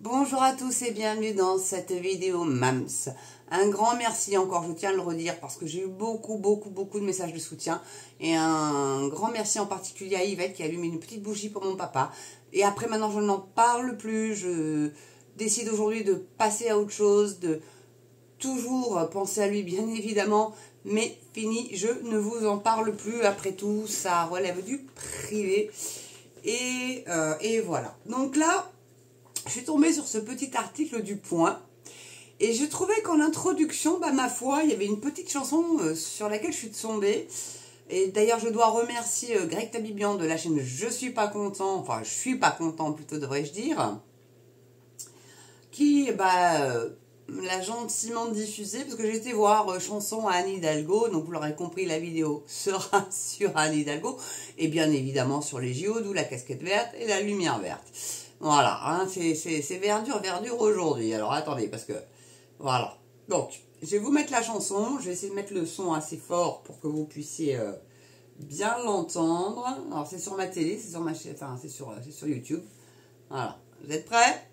Bonjour à tous et bienvenue dans cette vidéo MAMS. Un grand merci encore, je tiens à le redire parce que j'ai eu beaucoup de messages de soutien. Et un grand merci en particulier à Yvette qui a allumé une petite bougie pour mon papa. Et après maintenant je n'en parle plus, je décide aujourd'hui de passer à autre chose, de toujours penser à lui bien évidemment. Mais fini, je ne vous en parle plus, après tout ça relève du privé. Et voilà, donc là je suis tombée sur ce petit article du Point et je trouvais qu'en introduction, ma foi, il y avait une petite chanson sur laquelle je suis tombée. Et d'ailleurs, je dois remercier Greg Tabibian de la chaîne Je suis pas content, enfin je suis pas content plutôt devrais-je dire, qui l'a gentiment diffusée parce que j'ai été voir chanson à Anne Hidalgo, donc vous l'aurez compris, la vidéo sera sur Anne Hidalgo et bien évidemment sur les JO, d'où la casquette verte et la lumière verte. Voilà, hein, c'est verdure aujourd'hui. Alors attendez, parce que voilà. Donc, je vais vous mettre la chanson. Je vais essayer de mettre le son assez fort pour que vous puissiez bien l'entendre. Alors c'est sur ma télé, c'est sur ma chaîne, enfin c'est sur YouTube. Voilà. Vous êtes prêts?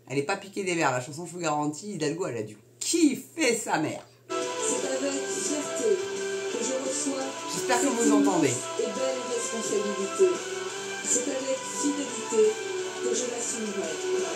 Elle n'est pas piquée des verres, la chanson, je vous garantis. Hidalgo, elle a dû kiffer sa mère. C'est avec fierté que je reçois. J'espère que vous entendez. Et belle responsabilité. C'est avec fidélité que je l'assumerai. La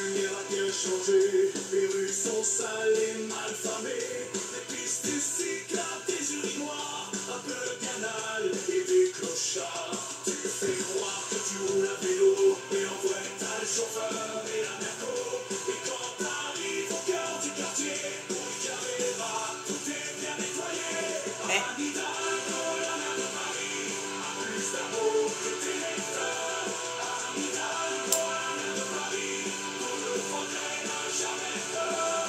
lumière a bien changé, les rues sont sales et mal famées. Des pistes cyclables, des urinoirs, un peu de canal et des clochards. Tu me fais croire que tu roules à vélo, mais en vrai t'as le chauffeur et la merco. Et quand t'arrives au cœur du quartier, pour y caméra, tout est bien nettoyé. Anne Hidalgo, la mère de Paris, a plus d'amour que tes lecteurs. Anne Hidalgo, la mère de Paris, dont le progrès n'a jamais peur.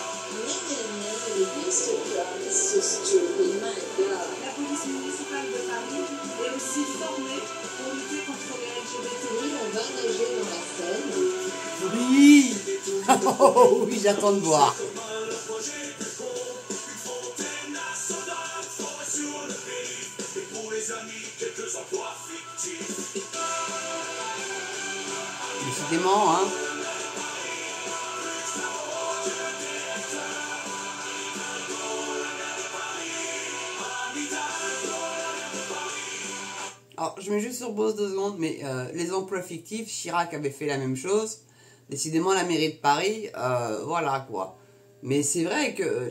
La police municipale de Paris est aussi formée pour lutter contre les LGBT. On va nager dans la Seine. Oui. Oh oui, j'attends de voir. Décidément, hein. Alors, je mets juste sur pause 2 secondes, mais les emplois fictifs, Chirac avait fait la même chose. Décidément, la mairie de Paris, voilà quoi. Mais c'est vrai que,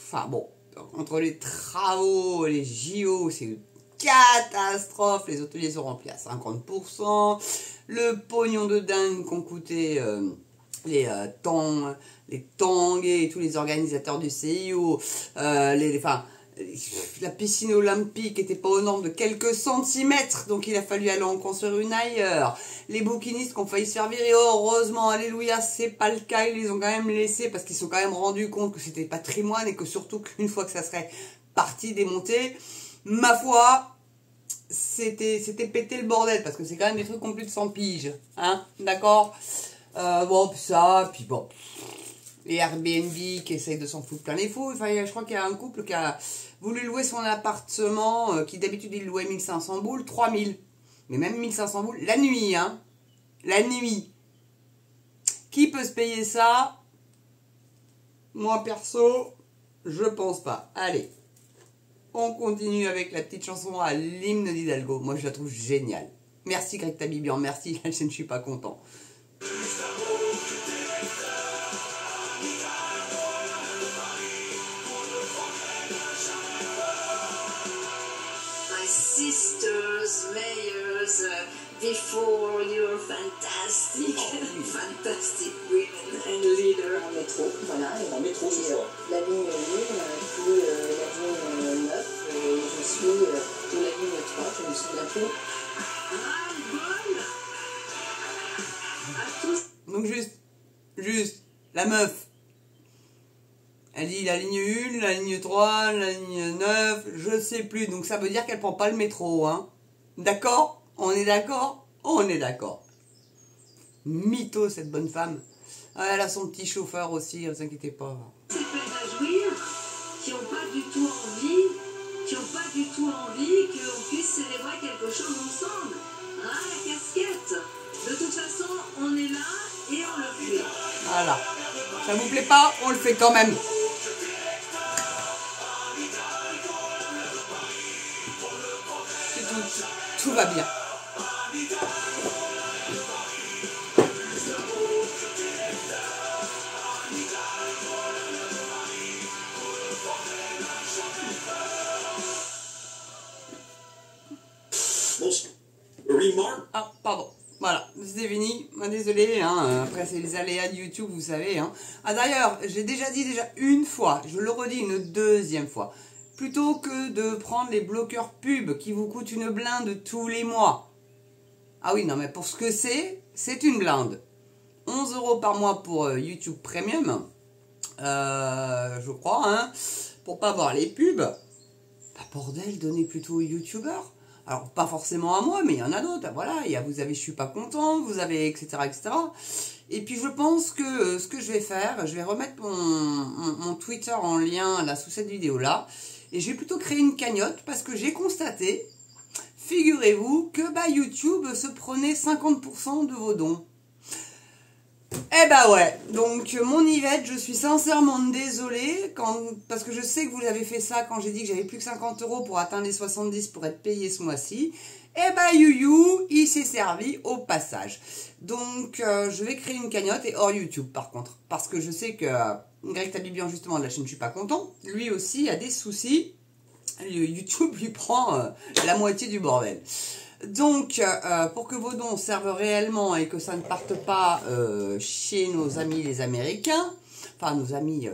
enfin bon, entre les travaux, les JO, c'est une catastrophe. Les hôteliers sont remplis à 50%. Le pognon de dingue qu'ont coûté les Tanguay et tous les organisateurs du CIO, la piscine olympique n'était pas aux normes de quelques centimètres, donc il a fallu aller en construire une ailleurs. Les bouquinistes qui ont failli se faire virer, heureusement, alléluia, c'est pas le cas, ils les ont quand même laissés parce qu'ils se sont quand même rendus compte que c'était patrimoine et que surtout qu'une fois que ça serait parti démonté, ma foi, c'était pété le bordel parce que c'est quand même des trucs qui ont plus de 100 piges, hein, d'accord? Bon, ça, puis bon, les Airbnb qui essayent de s'en foutre plein les fous. Enfin, je crois qu'il y a un couple qui a voulu louer son appartement, qui d'habitude il louait 1500 boules, 3000. Mais même 1500 boules, la nuit, hein. La nuit. Qui peut se payer ça? Moi, perso, je pense pas. Allez, on continue avec la petite chanson à l'hymne d'Hidalgo. Moi, je la trouve géniale. Merci Greg Tabibian, merci, la chaîne Je suis pas content. Sisters, mayors, before you're fantastic, fantastic women and leaders. En métro, voilà. Et En métro, c'est ça. la ligne 1, puis la ligne 9, et je suis de la ligne 3, je me souviens plus. À tous. Donc juste, la meuf, elle dit la ligne 1, la ligne 3, la ligne 9, je sais plus. Donc ça veut dire qu'elle prend pas le métro, hein. D'accord? On est d'accord? On est d'accord. Mytho, cette bonne femme. Ah, elle a son petit chauffeur aussi, ne vous inquiétez pas. Ces peines à jouir, qui n'ont pas du tout envie qu'on puisse célébrer quelque chose ensemble. Ah, la casquette. De toute façon, on est là et on le fait. Voilà. Ça vous plaît pas, on le fait quand même. C'est tout. Tout va bien. Remark. Ah, pardon. Voilà, c'était fini. Désolé, hein. Après c'est les aléas de YouTube, vous savez. Hein. Ah d'ailleurs, j'ai déjà dit une fois, je le redis une deuxième fois. Plutôt que de prendre les bloqueurs pubs qui vous coûtent une blinde tous les mois. Ah oui, non mais pour ce que c'est une blinde. 11 € par mois pour YouTube Premium. Je crois, hein. Pour pas voir les pubs. Bah bordel, donnez plutôt aux YouTubeurs. Alors, pas forcément à moi, mais il y en a d'autres. Voilà, il y a vous avez je suis pas content, vous avez etc. etc. Et puis je pense que ce que je vais faire, je vais remettre mon Twitter en lien là sous cette vidéo-là. Et je vais plutôt créer une cagnotte parce que j'ai constaté, figurez-vous, que bah, YouTube se prenait 50% de vos dons. Eh bah ouais, donc mon Yvette, je suis sincèrement désolée, parce que je sais que vous avez fait ça quand j'ai dit que j'avais plus que 50 € pour atteindre les 70 pour être payé ce mois-ci. Eh bah Youyou, il s'est servi au passage. Donc je vais créer une cagnotte et hors YouTube par contre, parce que je sais que Greg Tabibian justement de la chaîne Je suis pas content, lui aussi a des soucis, YouTube lui prend la moitié du bordel. Donc, pour que vos dons servent réellement et que ça ne parte pas chez nos amis les Américains, enfin nos amis,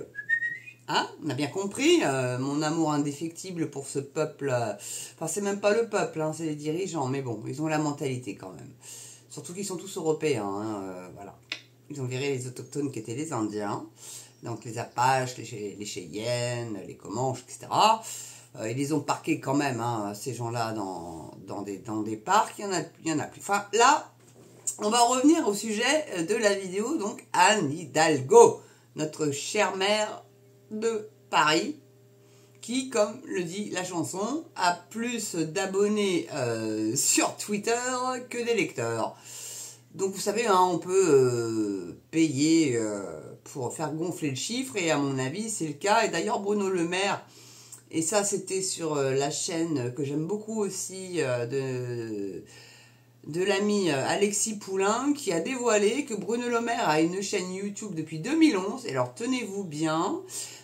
hein, on a bien compris, mon amour indéfectible pour ce peuple, enfin c'est même pas le peuple, hein, c'est les dirigeants, mais bon, ils ont la mentalité quand même. Surtout qu'ils sont tous européens, hein, voilà. Ils ont viré les autochtones qui étaient les Indiens, donc les Apaches, les Cheyennes, les Comanches, etc. Ils les ont parqués quand même, hein, ces gens-là, dans des parcs. Il y en a plus. Enfin, là, on va revenir au sujet de la vidéo. Donc, Anne Hidalgo, notre chère mère de Paris, qui, comme le dit la chanson, a plus d'abonnés sur Twitter que d'électeurs. Donc, vous savez, hein, on peut payer pour faire gonfler le chiffre. Et à mon avis, c'est le cas. Et d'ailleurs, Bruno Le Maire... Et ça, c'était sur la chaîne que j'aime beaucoup aussi de l'ami Alexis Poulain qui a dévoilé que Bruno Le Maire a une chaîne YouTube depuis 2011. Et alors, tenez-vous bien,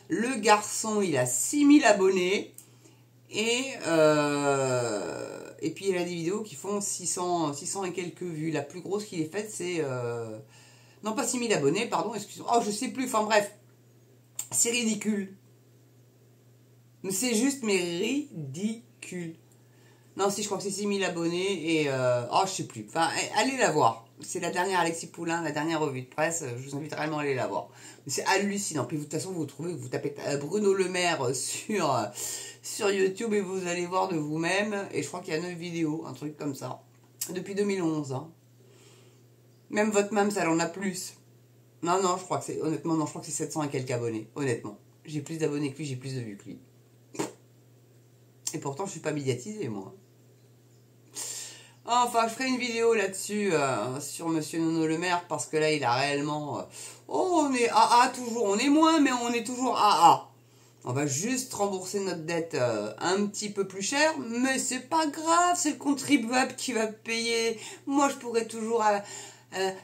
le garçon, il a 6000 abonnés. Et puis, il a des vidéos qui font 600 et quelques vues. La plus grosse qu'il ait faite, c'est... non, pas 6000 abonnés, pardon, excusez-moi. Oh, je sais plus, enfin bref. C'est ridicule. C'est juste, mais ridicule. Non, si, je crois que c'est 6000 abonnés et... oh, je sais plus. Enfin, allez la voir. C'est la dernière Alexis Poulain, la dernière revue de presse. Je vous invite réellement à aller la voir. C'est hallucinant. Puis de toute façon, vous tapez Bruno Le Maire sur YouTube et vous allez voir de vous-même. Et je crois qu'il y a 9 vidéos, un truc comme ça. Depuis 2011. Hein. Même votre mam, ça en a plus. Non, je crois que c'est... Honnêtement, non, je crois que c'est 700 et quelques abonnés. Honnêtement. J'ai plus d'abonnés que lui, j'ai plus de vues que lui. Et pourtant, je suis pas médiatisée, moi. Enfin, je ferai une vidéo là-dessus, sur Monsieur Nono Le Maire, parce que là, il a réellement... oh, on est AA toujours, on est moins, mais on est toujours AA. On va juste rembourser notre dette un petit peu plus cher, mais c'est pas grave, c'est le contribuable qui va payer. Moi, je pourrais toujours...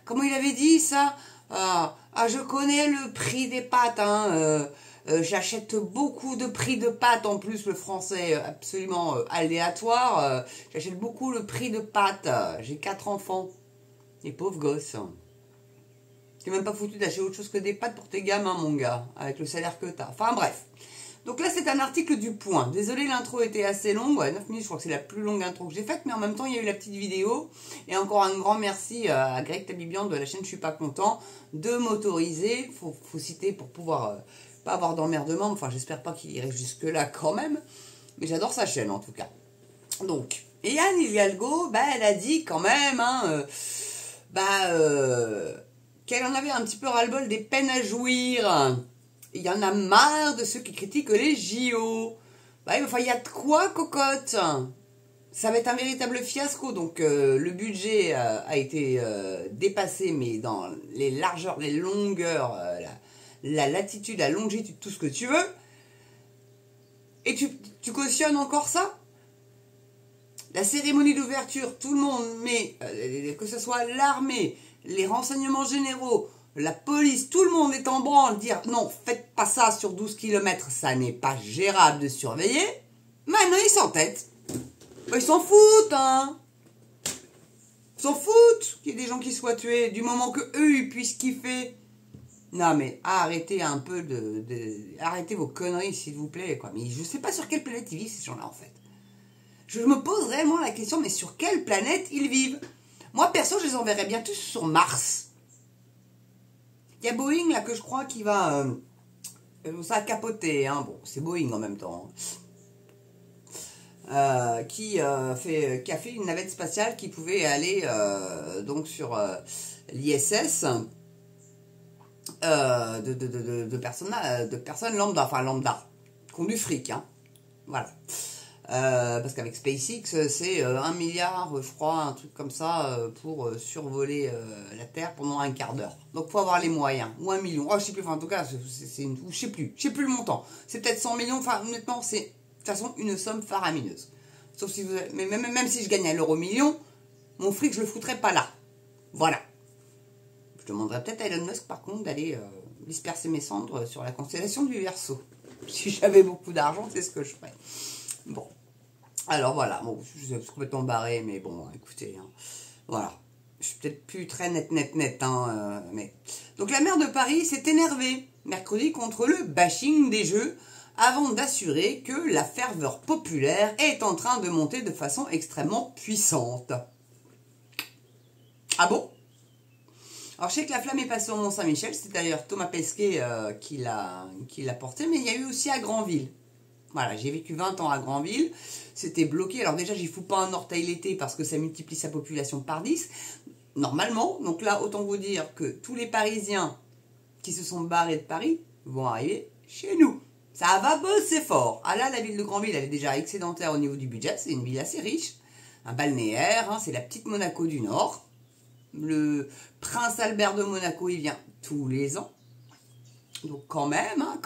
comment il avait dit, ça je connais le prix des pâtes, hein, j'achète beaucoup de prix de pâtes, en plus le français absolument aléatoire, j'achète beaucoup le prix de pâtes, j'ai 4 enfants, les pauvres gosses. T'es même pas foutu d'acheter autre chose que des pâtes pour tes gamins, mon gars, avec le salaire que t'as. Enfin bref. Donc là, c'est un article du Point. Désolé, l'intro était assez longue. Ouais, 9 minutes, je crois que c'est la plus longue intro que j'ai faite. Mais en même temps, il y a eu la petite vidéo. Et encore un grand merci à Greg Tabibian de la chaîne Je suis pas content de m'autoriser. Faut citer pour pouvoir pas avoir d'emmerdement. Enfin, j'espère pas qu'il irait jusque-là quand même. Mais j'adore sa chaîne, en tout cas. Donc, et Anne Hidalgo, elle a dit quand même, hein, qu'elle en avait un petit peu ras-le-bol des peines à jouir. Il y en a marre de ceux qui critiquent les JO. Enfin, il y a de quoi, cocotte? Ça va être un véritable fiasco. Donc, le budget a été dépassé, mais dans les largeurs, les longueurs, la latitude, la longitude, tout ce que tu veux. Et tu cautionnes encore ça? La cérémonie d'ouverture, tout le monde met, que ce soit l'armée, les renseignements généraux, la police, tout le monde est en branle, dire non, faites pas ça sur 12 km, ça n'est pas gérable de surveiller. Maintenant, ils s'entêtent. Ils s'en foutent, hein. Ils s'en foutent qu'il y ait des gens qui soient tués, du moment que eux, ils puissent kiffer. Non, mais arrêtez un peu arrêtez vos conneries, s'il vous plaît, quoi. Mais je sais pas sur quelle planète ils vivent, ces gens-là, en fait. Je me pose réellement la question, mais sur quelle planète ils vivent? Moi, perso, je les enverrais bien tous sur Mars. Il y a Boeing, là, que je crois, qui va... ça a capoté, hein. Bon, c'est Boeing en même temps. Qui a fait une navette spatiale qui pouvait aller donc sur l'ISS de personnes lambda, enfin lambda, qui ont du fric, hein. Voilà. Parce qu'avec SpaceX, c'est 1 milliard, je crois, un truc comme ça, pour survoler la Terre pendant un quart d'heure. Donc, faut avoir les moyens. Ou 1 million. Oh, je sais plus, enfin, en tout cas, je sais plus le montant. C'est peut-être 100 millions. Enfin, honnêtement, c'est de toute façon une somme faramineuse. Sauf si vous... Mais même si je gagne à l'euro million, mon fric, je le foutrais pas là. Voilà. Je demanderais peut-être à Elon Musk, par contre, d'aller disperser mes cendres sur la constellation du Verseau. Si j'avais beaucoup d'argent, c'est ce que je ferais. Bon, alors voilà, bon, je suis complètement barré, mais bon, écoutez, hein, voilà, je suis peut-être plus très net, hein, mais... Donc la maire de Paris s'est énervée mercredi contre le bashing des jeux, avant d'assurer que la ferveur populaire est en train de monter de façon extrêmement puissante. Ah bon? Alors je sais que la flamme est passée au Mont-Saint-Michel, c'est d'ailleurs Thomas Pesquet qui l'a porté, mais il y a eu aussi à Granville. Voilà, j'ai vécu 20 ans à Granville, c'était bloqué. Alors déjà, j'y fous pas un orteil l'été parce que ça multiplie sa population par 10, normalement. Donc là, autant vous dire que tous les Parisiens qui se sont barrés de Paris vont arriver chez nous. Ça va bosser fort. Ah là, la ville de Granville, elle est déjà excédentaire au niveau du budget, c'est une ville assez riche. Un balnéaire, hein, c'est la petite Monaco du Nord. Le prince Albert de Monaco, il vient tous les ans. Donc quand même, hein,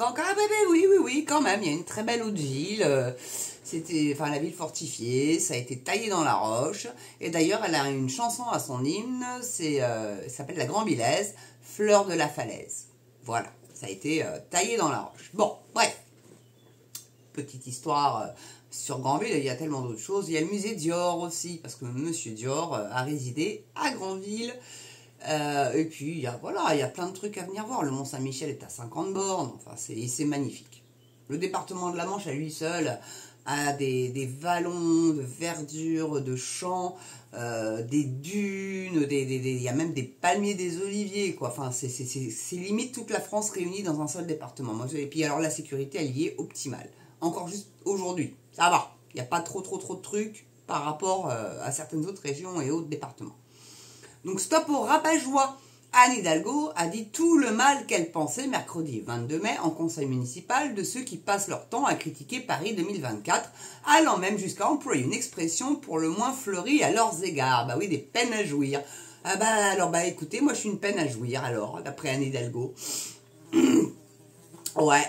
oui, quand même, il y a une très belle eau de ville, c'était, enfin la ville fortifiée, ça a été taillé dans la roche, et d'ailleurs elle a une chanson à son hymne, ça s'appelle La Grand-Villaise, Fleur de la Falaise. Voilà, ça a été taillé dans la roche. Bon, bref, petite histoire sur Granville, il y a tellement d'autres choses, il y a le musée Dior aussi, parce que Monsieur Dior a résidé à Granville. Et puis, il y a plein de trucs à venir voir. Le Mont-Saint-Michel est à 50 bornes. Enfin, c'est magnifique. Le département de la Manche, à lui seul, a des vallons de verdure, de champs, des dunes, il y a même des palmiers, des oliviers, quoi. Enfin, c'est limite toute la France réunie dans un seul département. Et puis, alors, la sécurité, elle y est optimale. Encore juste aujourd'hui. Ça va. Il n'y a pas trop de trucs par rapport à certaines autres régions et autres départements. Donc stop au rabat-joie. Anne Hidalgo a dit tout le mal qu'elle pensait mercredi 22 mai en conseil municipal de ceux qui passent leur temps à critiquer Paris 2024, allant même jusqu'à employer une expression pour le moins fleurie à leurs égards. Bah oui, des peines à jouir. Ah bah alors, bah écoutez, moi je suis une peine à jouir alors, d'après Anne Hidalgo. Ouais,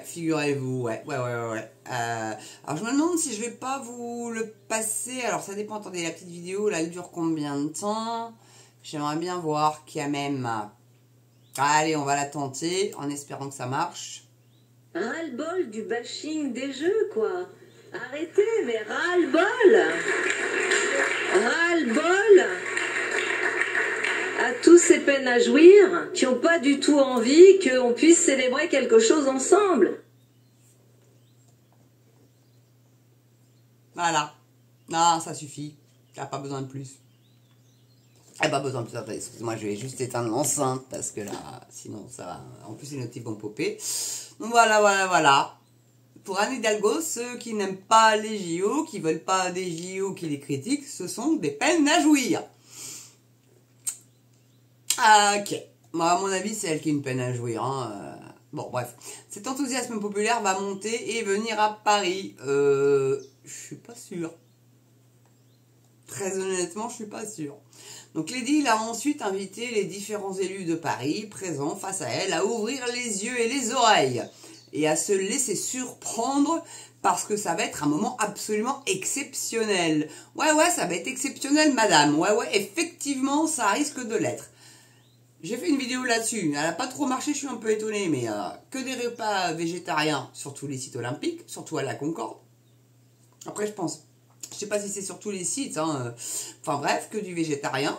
figurez-vous, ouais. Alors je me demande si je vais pas vous le passer, alors ça dépend, attendez, la petite vidéo, là, elle dure combien de temps? J'aimerais bien voir qu'il y a même... Allez, on va la tenter, en espérant que ça marche. Ras-le-bol du bashing des jeux, quoi. Arrêtez, mais ras-le-bol. Ras-le-bol à tous ces peines à jouir qui n'ont pas du tout envie qu'on puisse célébrer quelque chose ensemble. Voilà. Non, ça suffit. Il n'y a pas besoin de plus. Pas besoin de plus. Attendez, excusez-moi, je vais juste éteindre l'enceinte parce que là, sinon ça va. En plus, les notifs vont popper. Donc voilà. Pour Anne Hidalgo, ceux qui n'aiment pas les JO, qui veulent pas des JO, qui les critiquent, ce sont des peines à jouir. Ok. Moi, à mon avis, c'est elle qui a une peine à jouir. Hein. Bon, bref. Cet enthousiasme populaire va monter et venir à Paris. Je suis pas sûre. Très honnêtement, je suis pas sûre. Donc l'édile a ensuite invité les différents élus de Paris présents face à elle à ouvrir les yeux et les oreilles et à se laisser surprendre parce que ça va être un moment absolument exceptionnel. Ouais, ça va être exceptionnel, madame. Ouais, effectivement, ça risque de l'être. J'ai fait une vidéo là-dessus. Elle n'a pas trop marché, je suis un peu étonnée, mais que des repas végétariens sur tous les sites olympiques, surtout à la Concorde. Après, je sais pas si c'est sur tous les sites, hein. Enfin bref, que du végétarien.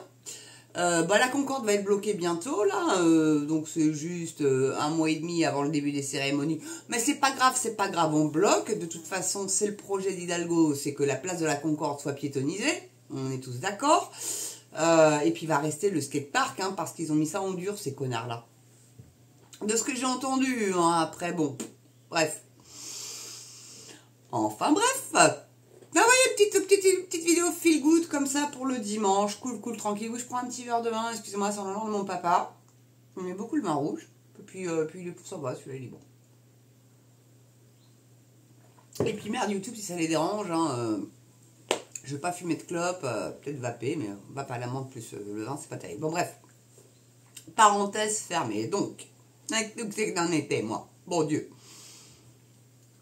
La Concorde va être bloquée bientôt, là, donc c'est juste 1 mois et demi avant le début des cérémonies. Mais c'est pas grave, on bloque. De toute façon, c'est le projet d'Hidalgo, c'est que la place de la Concorde soit piétonnisée. On est tous d'accord. Et puis va rester le skatepark, hein, parce qu'ils ont mis ça en dur, ces connards-là. De ce que j'ai entendu, hein, après, bon, bref. Enfin bref. Ah ouais, petite vidéo feel good comme ça pour le dimanche, cool, tranquille. Oui, je prends un petit verre de vin, excusez-moi, c'est en l'honneur de mon papa. J'aime beaucoup le vin rouge. Et puis il est pour ça, va, celui-là il est bon. Et puis merde, YouTube, si ça les dérange, hein, je vais pas fumer de clope, peut-être vaper, mais vape à la menthe plus le vin, c'est pas terrible. Bon bref, parenthèse fermée. Donc, c'est que d'en était, moi, bon Dieu.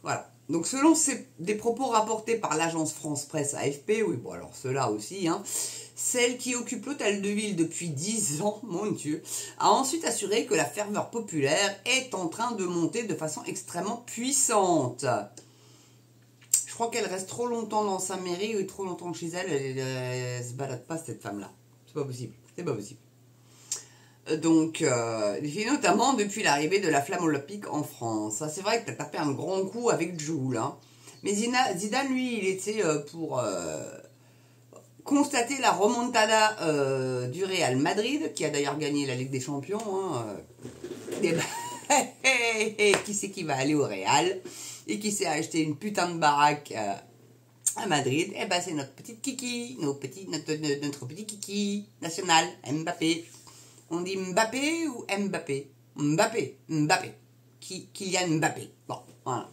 Voilà. Donc selon des propos rapportés par l'agence France Presse AFP, oui bon alors ceux-là aussi, hein, celle qui occupe l'hôtel de ville depuis 10 ans, mon Dieu, a ensuite assuré que la ferveur populaire est en train de monter de façon extrêmement puissante. Je crois qu'elle reste trop longtemps dans sa mairie ou trop longtemps chez elle, elle se balade pas cette femme-là. C'est pas possible, c'est pas possible. Donc, notamment depuis l'arrivée de la flamme olympique en France. C'est vrai que tu as tapé un grand coup avec Joule. Hein. Mais Zidane, lui, il était pour constater la remontada du Real Madrid, qui a d'ailleurs gagné la Ligue des Champions. Hein, qui c'est qui va aller au Real et qui s'est acheté une putain de baraque à Madrid? Eh ben, c'est notre petite Kiki, notre petit Kiki national, Mbappé. On dit Mbappé ou Mbappé? Mbappé. Kylian Mbappé. Bon, voilà.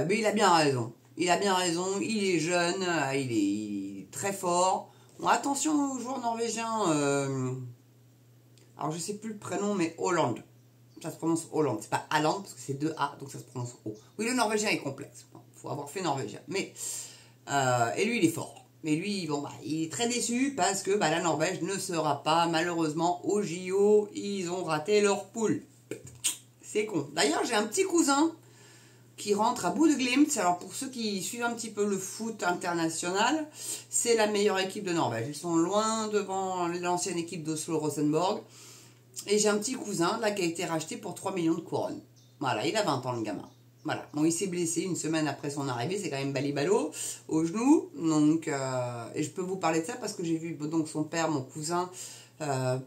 Mais il a bien raison. Il est jeune, il est très fort. Bon, attention aux joueurs norvégiens. Alors, je sais plus le prénom, mais Hollande. Ça se prononce Hollande. C'est pas Haaland, parce que c'est 2 A, donc ça se prononce O. Oui, le norvégien est complexe. Il faut avoir fait norvégien. Mais, et lui, il est fort. Mais lui, bon, il est très déçu parce que la Norvège ne sera pas, malheureusement, au JO. Ils ont raté leur poule. C'est con. D'ailleurs, j'ai un petit cousin qui rentre à bout de Glimt. Alors, pour ceux qui suivent un petit peu le foot international, c'est la meilleure équipe de Norvège. Ils sont loin devant l'ancienne équipe d'Oslo Rosenborg. Et j'ai un petit cousin, là, qui a été racheté pour 3 millions de couronnes. Voilà, il a 20 ans, le gamin. Voilà, bon, il s'est blessé une semaine après son arrivée, c'est quand même balibalo au genou, donc, et je peux vous parler de ça parce que j'ai vu donc son père, mon cousin,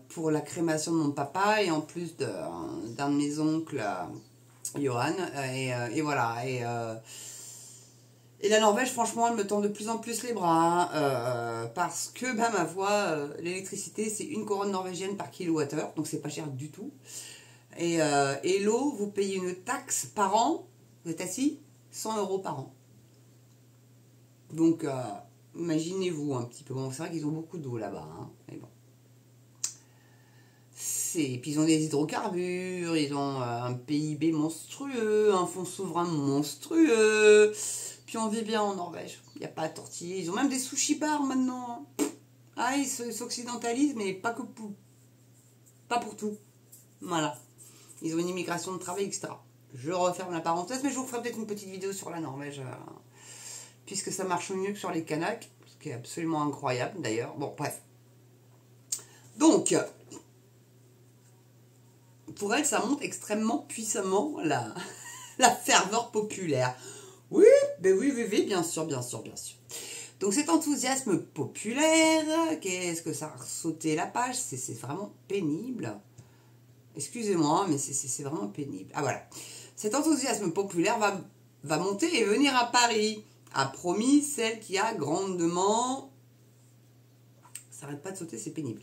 pour la crémation de mon papa, et en plus d'un de mes oncles, Johan, et voilà, et la Norvège, franchement, elle me tend de plus en plus les bras, parce que, ma foi, l'électricité, c'est 1 couronne norvégienne par kilowattheure, donc c'est pas cher du tout, et l'eau, vous payez une taxe par an. Vous êtes assis 100 € par an. Donc, imaginez-vous un petit peu. Bon, c'est vrai qu'ils ont beaucoup d'eau là-bas. Hein, mais bon. Puis ils ont des hydrocarbures, ils ont un PIB monstrueux, un fonds souverain monstrueux. Puis on vit bien en Norvège. Il n'y a pas à tortiller. Ils ont même des sushi bars maintenant. Ah, ils s'occidentalisent, mais pas pour tout. Voilà. Ils ont une immigration de travail, etc. Je referme la parenthèse, mais je vous ferai peut-être une petite vidéo sur la Norvège, puisque ça marche mieux que sur les Kanaks, ce qui est absolument incroyable d'ailleurs. Bon, bref. Donc, pour elle, ça monte extrêmement puissamment la ferveur populaire. Oui, oui, bien sûr. Donc cet enthousiasme populaire, qu'est-ce que ça a sauté la page? C'est vraiment pénible. Excusez-moi, mais c'est vraiment pénible. Ah voilà. Cet enthousiasme populaire va monter et venir à Paris, a promis celle qui a grandement... Ça n'arrête pas de sauter, c'est pénible.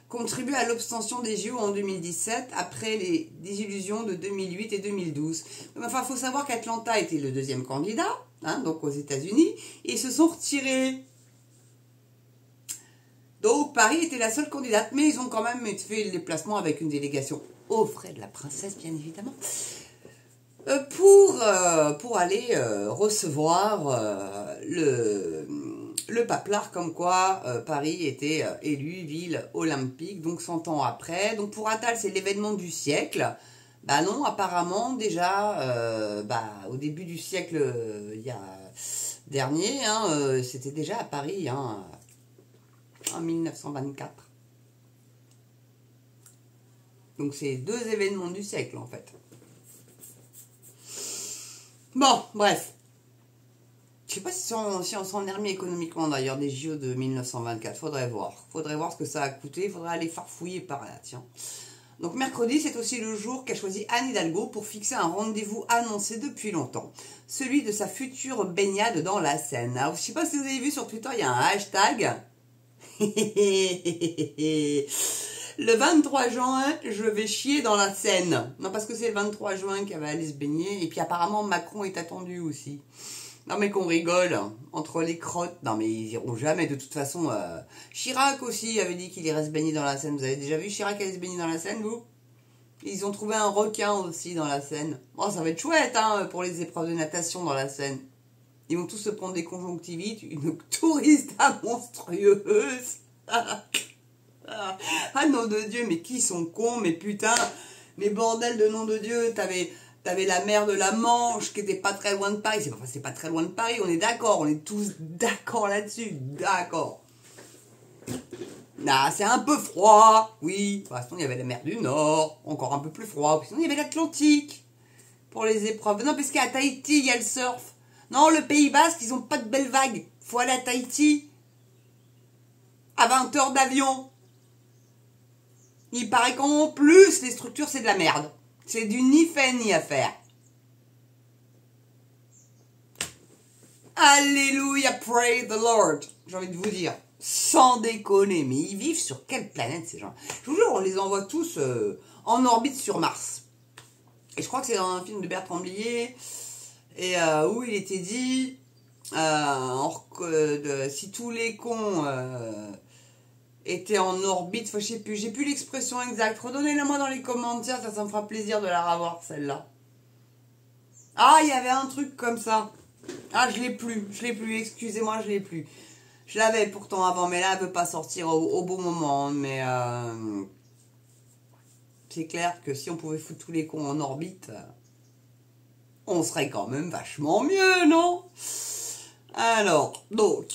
Contribué à l'obtention des JO en 2017 après les désillusions de 2008 et 2012. Enfin, il faut savoir qu'Atlanta était le 2e candidat, hein, donc aux États-Unis, et ils se sont retirés. Donc Paris était la seule candidate, mais ils ont quand même fait le déplacement avec une délégation aux frais de la princesse, bien évidemment, pour aller recevoir le paplard comme quoi Paris était élu ville olympique, donc 100 ans après. Donc pour Attal, c'est l'événement du siècle. Bah non, apparemment déjà, au début du siècle dernier, c'était déjà à Paris, en 1924. Donc c'est 2 événements du siècle en fait. Bon, bref. Je sais pas si on s'en est remis économiquement d'ailleurs des JO de 1924. Faudrait voir. Faudrait voir ce que ça a coûté. Il faudrait aller farfouiller par là, tiens. Donc mercredi, c'est aussi le jour qu'a choisi Anne Hidalgo pour fixer un rendez-vous annoncé depuis longtemps. Celui de sa future baignade dans la Seine. Alors, je sais pas si vous avez vu sur Twitter, il y a un hashtag. Le 23 juin, je vais chier dans la Seine. Non, parce que c'est le 23 juin qu'elle va aller se baigner. Et puis apparemment, Macron est attendu aussi. Non mais qu'on rigole, entre les crottes. Non mais ils iront jamais, de toute façon. Chirac aussi avait dit qu'il irait se baigner dans la Seine. Vous avez déjà vu Chirac aller se baigner dans la Seine, vous? Ils ont trouvé un requin aussi dans la Seine. Bon, ça va être chouette, pour les épreuves de natation dans la Seine. Ils vont tous se prendre des conjonctivites, une touriste monstrueuse. Ah nom de Dieu, mais qui sont cons, mais putain, mais bordel de nom de Dieu, t'avais la mer de la Manche qui était pas très loin de Paris. C'est pas très loin de Paris, on est d'accord, on est tous d'accord là-dessus, d'accord. Ah, c'est un peu froid, oui. De toute façon, il y avait la mer du Nord, encore un peu plus froid. Sinon, il y avait l'Atlantique pour les épreuves. Non, parce qu'à Tahiti, il y a le surf. Non, le Pays Basque, ils ont pas de belles vagues. Faut aller à Tahiti à 20 heures d'avion. Il paraît qu'en plus, les structures, c'est de la merde. C'est du ni fait ni à faire. Alléluia, pray the Lord. J'ai envie de vous dire. Sans déconner, mais ils vivent sur quelle planète ces gens? Je vous jure, on les envoie tous en orbite sur Mars. Et je crois que c'est dans un film de Bertrand Blier, et où il était dit, si tous les cons étaient en orbite, je sais plus, j'ai plus l'expression exacte, redonnez-la moi dans les commentaires, ça me fera plaisir de la revoir celle-là. Ah, il y avait un truc comme ça. Ah, je l'ai plus, excusez-moi, je l'ai plus. Je l'avais pourtant avant, mais là, elle veut pas sortir au bon moment. Mais c'est clair que si on pouvait foutre tous les cons en orbite, on serait quand même vachement mieux, non? Alors, donc,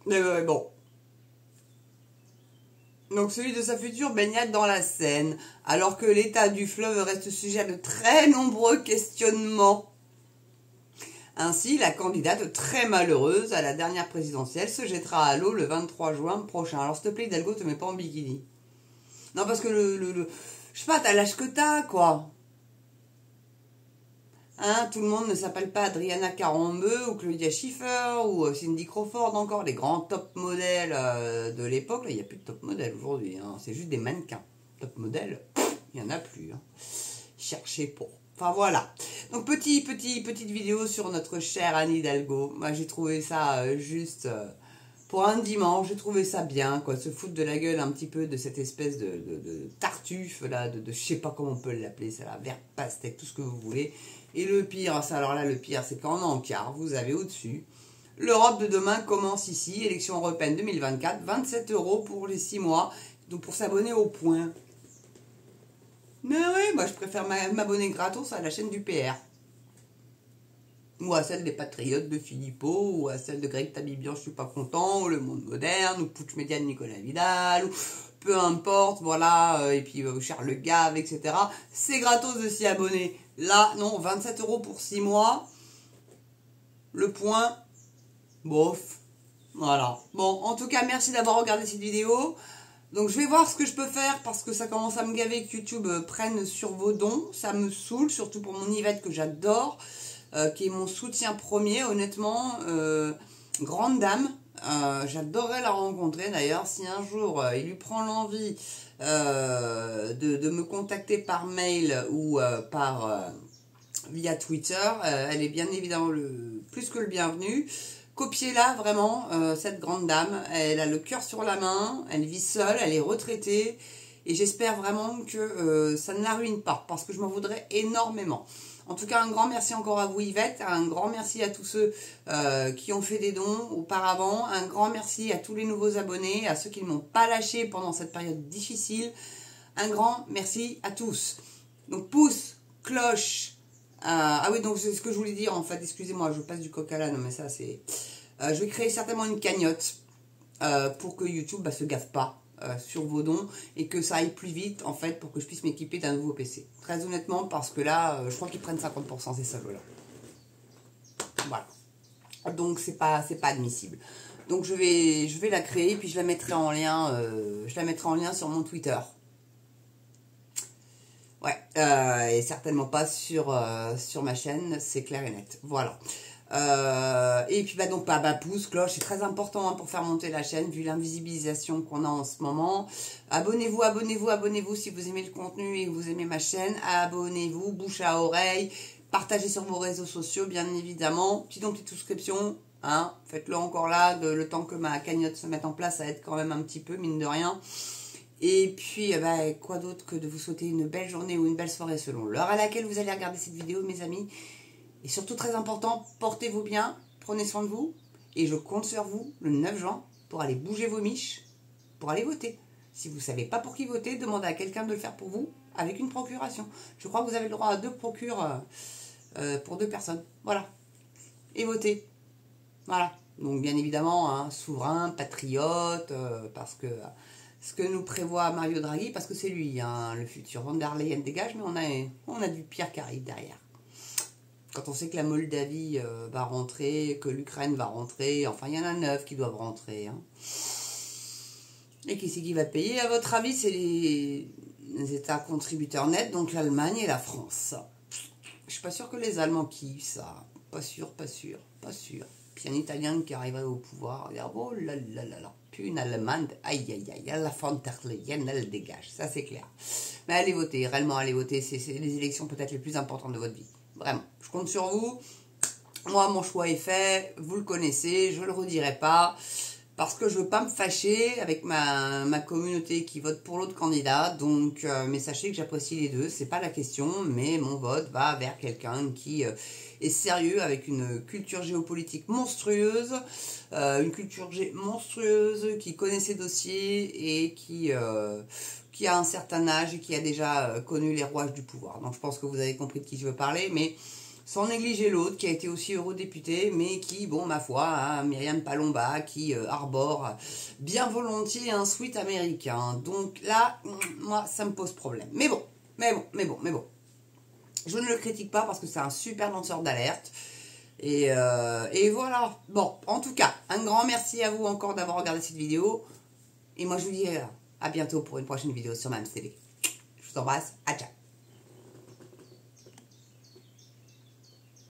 bon. Donc, celui de sa future baignade dans la Seine, alors que l'état du fleuve reste sujet à de très nombreux questionnements. Ainsi, la candidate très malheureuse à la dernière présidentielle se jettera à l'eau le 23 juin prochain. Alors, s'il te plaît, Hidalgo, te mets pas en bikini. Non, parce que je sais pas, t'as l'âge que t'as, quoi. Tout le monde ne s'appelle pas Adriana Carambeu ou Claudia Schiffer ou Cindy Crawford encore, les grands top modèles de l'époque. Là, il n'y a plus de top modèles aujourd'hui, c'est juste des mannequins. Top modèles, il n'y en a plus. Cherchez pour. Enfin voilà. Donc petite vidéo sur notre chère Anne Hidalgo. Moi j'ai trouvé ça juste pour un dimanche, j'ai trouvé ça bien, quoi, se foutre de la gueule un petit peu de cette espèce de tartuffe là, de je sais pas comment on peut l'appeler, ça la verte pastèque, tout ce que vous voulez. Et le pire, alors là le pire c'est qu'en encart, vous avez au-dessus l'Europe de demain commence ici, élection européenne 2024, 27 € pour les 6 mois, donc pour s'abonner au point. Mais oui, moi je préfère m'abonner gratos à la chaîne du PR. Ou à celle des Patriotes de Philippot, ou à celle de Greg Tabibian, je suis pas content, ou Le Monde Moderne, ou Putsch Média de Nicolas Vidal, ou peu importe, voilà, et puis Charles Le Gave, etc. C'est gratos de s'y abonner. Là, non, 27 € pour 6 mois. Le point, bof. Voilà. Bon, en tout cas, merci d'avoir regardé cette vidéo. Donc je vais voir ce que je peux faire parce que ça commence à me gaver que YouTube prenne sur vos dons. Ça me saoule, surtout pour mon Yvette que j'adore, qui est mon soutien premier, honnêtement. Grande dame, j'adorerais la rencontrer d'ailleurs. Si un jour il lui prend l'envie de me contacter par mail ou via Twitter, elle est bien évidemment plus que le bienvenu. Copiez-la vraiment, cette grande dame. Elle a le cœur sur la main, elle vit seule, elle est retraitée. Et j'espère vraiment que ça ne la ruine pas, parce que je m'en voudrais énormément. En tout cas, un grand merci encore à vous Yvette, un grand merci à tous ceux qui ont fait des dons auparavant, un grand merci à tous les nouveaux abonnés, à ceux qui ne m'ont pas lâché pendant cette période difficile. Un grand merci à tous. Donc pouce, cloche, ah oui, donc c'est ce que je voulais dire en fait, excusez-moi, je passe du coq à l'âne, mais ça c'est... je vais créer certainement une cagnotte pour que YouTube se gaffe pas sur vos dons et que ça aille plus vite en fait pour que je puisse m'équiper d'un nouveau PC. Très honnêtement, parce que là, je crois qu'ils prennent 50% ces salauds là. Voilà. Donc c'est pas admissible. Donc je vais la créer puis je la mettrai en lien sur mon Twitter. Ouais, et certainement pas sur ma chaîne, c'est clair et net. Voilà. Et puis donc pouce, cloche, c'est très important pour faire monter la chaîne vu l'invisibilisation qu'on a en ce moment. Abonnez-vous, abonnez-vous, abonnez-vous si vous aimez le contenu et que vous aimez ma chaîne. Abonnez-vous, bouche à oreille, partagez sur vos réseaux sociaux bien évidemment. Petite souscription, hein, faites-le encore là, le temps que ma cagnotte se mette en place, ça aide quand même un petit peu, mine de rien. Et puis, quoi d'autre que de vous souhaiter une belle journée ou une belle soirée selon l'heure à laquelle vous allez regarder cette vidéo, mes amis. Et surtout, très important, portez-vous bien, prenez soin de vous. Et je compte sur vous le 9 juin pour aller bouger vos miches, pour aller voter. Si vous ne savez pas pour qui voter, demandez à quelqu'un de le faire pour vous avec une procuration. Je crois que vous avez le droit à 2 procures pour 2 personnes. Voilà. Et votez. Voilà. Donc, bien évidemment, hein, souverain, patriote, parce que... ce que nous prévoit Mario Draghi, parce que c'est lui, hein, le futur. Von der Leyen dégage, mais on a du pire qui arrive derrière. Quand on sait que la Moldavie va rentrer, que l'Ukraine va rentrer, enfin il y en a 9 qui doivent rentrer. Hein. Et qui c'est qui va payer? À votre avis, c'est les États contributeurs nets, donc l'Allemagne et la France. Je suis pas sûre que les Allemands kiffent ça. Pas sûr, pas sûr, pas sûr. Puis un Italien qui arriverait au pouvoir, il dit, oh là là là là. Puis une Allemande, aïe aïe aïe, la von der Leyen, elle dégage, ça c'est clair. Mais allez voter, réellement allez voter, c'est les élections peut-être les plus importantes de votre vie. Vraiment, je compte sur vous. Moi, mon choix est fait, vous le connaissez, je le redirai pas. Parce que je veux pas me fâcher avec ma communauté qui vote pour l'autre candidat. Donc, mais sachez que j'apprécie les deux, c'est pas la question. Mais mon vote va vers quelqu'un qui est sérieux, avec une culture géopolitique monstrueuse. Une culture monstrueuse, qui connaît ses dossiers et qui a un certain âge et qui a déjà connu les rouages du pouvoir. Donc je pense que vous avez compris de qui je veux parler, mais sans négliger l'autre, qui a été aussi eurodéputé, mais qui, bon, ma foi, hein, Myriam Palomba, qui arbore bien volontiers un sweat américain. Donc là, moi, ça me pose problème. Mais bon. Je ne le critique pas parce que c'est un super lanceur d'alerte. Et voilà. Bon, en tout cas, un grand merci à vous encore d'avoir regardé cette vidéo. Et moi, je vous dis à bientôt pour une prochaine vidéo sur MamsTV. Je vous embrasse. À ciao.